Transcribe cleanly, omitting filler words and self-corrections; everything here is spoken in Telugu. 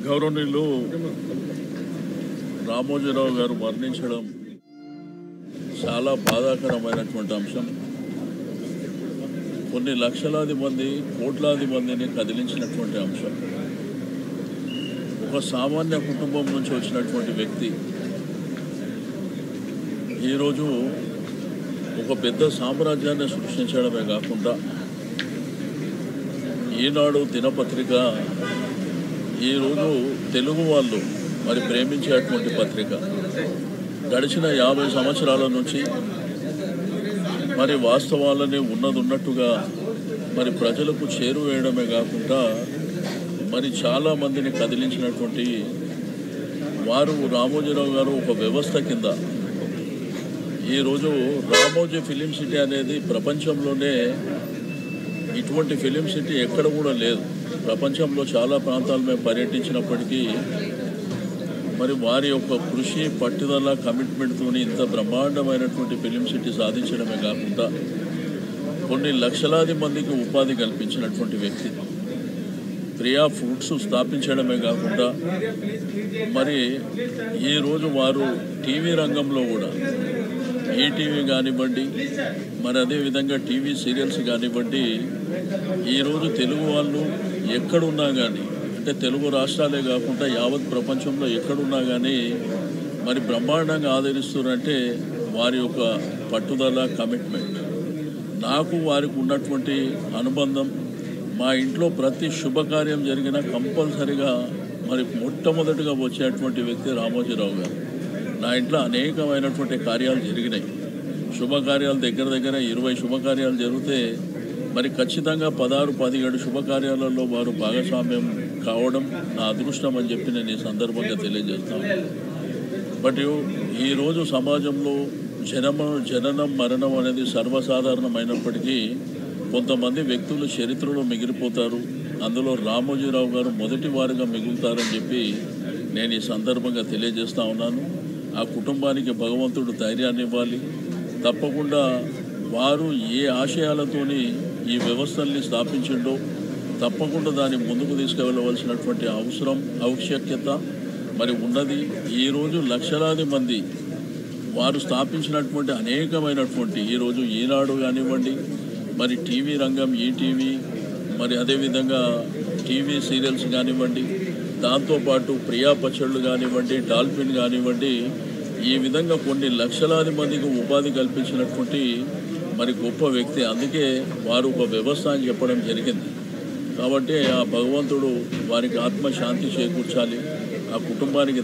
గౌరవనీయులు రామోజీరావు గారు మరణించడం చాలా బాధాకరమైనటువంటి అంశం. కొన్ని లక్షలాది మంది కోట్లాది మందిని కదిలించినటువంటి అంశం. ఒక సామాన్య కుటుంబం నుంచి వచ్చినటువంటి వ్యక్తి ఈరోజు ఒక పెద్ద సామ్రాజ్యాన్ని సృష్టించడమే కాకుండా ఈనాడు దినపత్రిక ఈరోజు తెలుగు వాళ్ళు మరి ప్రేమించేటువంటి పత్రిక గడిచిన 50 సంవత్సరాల నుంచి మరి వాస్తవాలని ఉన్నట్టుగా మరి ప్రజలకు చేరువేయడమే కాకుండా మరి చాలామందిని కదిలించినటువంటి వారు రామోజీరావు గారు ఒక వ్యవస్థ కింద ఈరోజు రామోజీ ఫిలిం సిటీ అనేది ప్రపంచంలోనే ఇటువంటి ఫిలిం సిటీ ఎక్కడ కూడా లేదు. ప్రపంచంలో చాలా ప్రాంతాలు మేము పర్యటించినప్పటికీ మరి వారి యొక్క కృషి పట్టుదల కమిట్మెంట్తో ఇంత బ్రహ్మాండమైనటువంటి ఫిలిం సిటీ సాధించడమే కాకుండా కొన్ని లక్షలాది మందికి ఉపాధి కల్పించినటువంటి వ్యక్తి. ప్రియా ఫుడ్స్ స్థాపించడమే కాకుండా మరి ఈరోజు వారు టీవీ రంగంలో కూడా ఈటీవీ కానివ్వండి, మరి అదేవిధంగా టీవీ సీరియల్స్ కానివ్వండి, ఈరోజు తెలుగు వాళ్ళు ఎక్కడున్నా కానీ అంటే తెలుగు రాష్ట్రాలే కాకుండా యావత్ ప్రపంచంలో ఎక్కడున్నా కానీ మరి బ్రహ్మాండంగా ఆదరిస్తున్నారంటే వారి యొక్క పట్టుదల కమిట్మెంట్. నాకు వారికి ఉన్నటువంటి అనుబంధం, మా ఇంట్లో ప్రతి శుభకార్యం జరిగినా కంపల్సరిగా మరి మొట్టమొదటిగా వచ్చేటువంటి వ్యక్తి రామోజీరావు గారు. నా ఇంట్లో అనేకమైనటువంటి కార్యాలు జరిగినాయి. శుభకార్యాలు దగ్గర 20 శుభకార్యాలు జరిగితే మరి ఖచ్చితంగా 16-17 శుభకార్యాలలో వారు భాగస్వామ్యం కావడం నా అదృష్టం అని చెప్పి నేను ఈ సందర్భంగా తెలియజేస్తాను. బట్ ఈరోజు సమాజంలో జననం మరణం అనేది సర్వసాధారణమైనప్పటికీ కొంతమంది వ్యక్తులు చరిత్రలో మిగిలిపోతారు. అందులో రామోజీరావు గారు మొదటి వారిగా మిగులుతారని చెప్పి నేను ఈ సందర్భంగా తెలియజేస్తూ ఉన్నాను. ఆ కుటుంబానికి భగవంతుడు ధైర్యాన్ని ఇవ్వాలి. తప్పకుండా వారు ఏ ఆశయాలతోని ఈ వ్యవస్థల్ని స్థాపించిండో తప్పకుండా దాన్ని ముందుకు తీసుకువెళ్ళవలసినటువంటి ఆవశ్యకత మరి ఉన్నది. ఈరోజు లక్షలాది మంది వారు స్థాపించినటువంటి అనేకమైనటువంటి ఈరోజు ఈనాడు కానివ్వండి, మరి టీవీ రంగం ఈటీవీ, మరి అదేవిధంగా టీవీ సీరియల్స్ కానివ్వండి, దాంతోపాటు ప్రియా పచ్చళ్ళు కానివ్వండి, డాల్ఫిన్ కానివ్వండి, ఈ విధంగా కొన్ని లక్షలాది మందికి ఉపాధి కల్పించినటువంటి మరి గొప్ప వ్యక్తి. అందుకే వారు ఒక వ్యవస్థ అని చెప్పడం జరిగింది. కాబట్టి ఆ భగవంతుడు వారికి ఆత్మశాంతి చేకూర్చాలి, ఆ కుటుంబానికి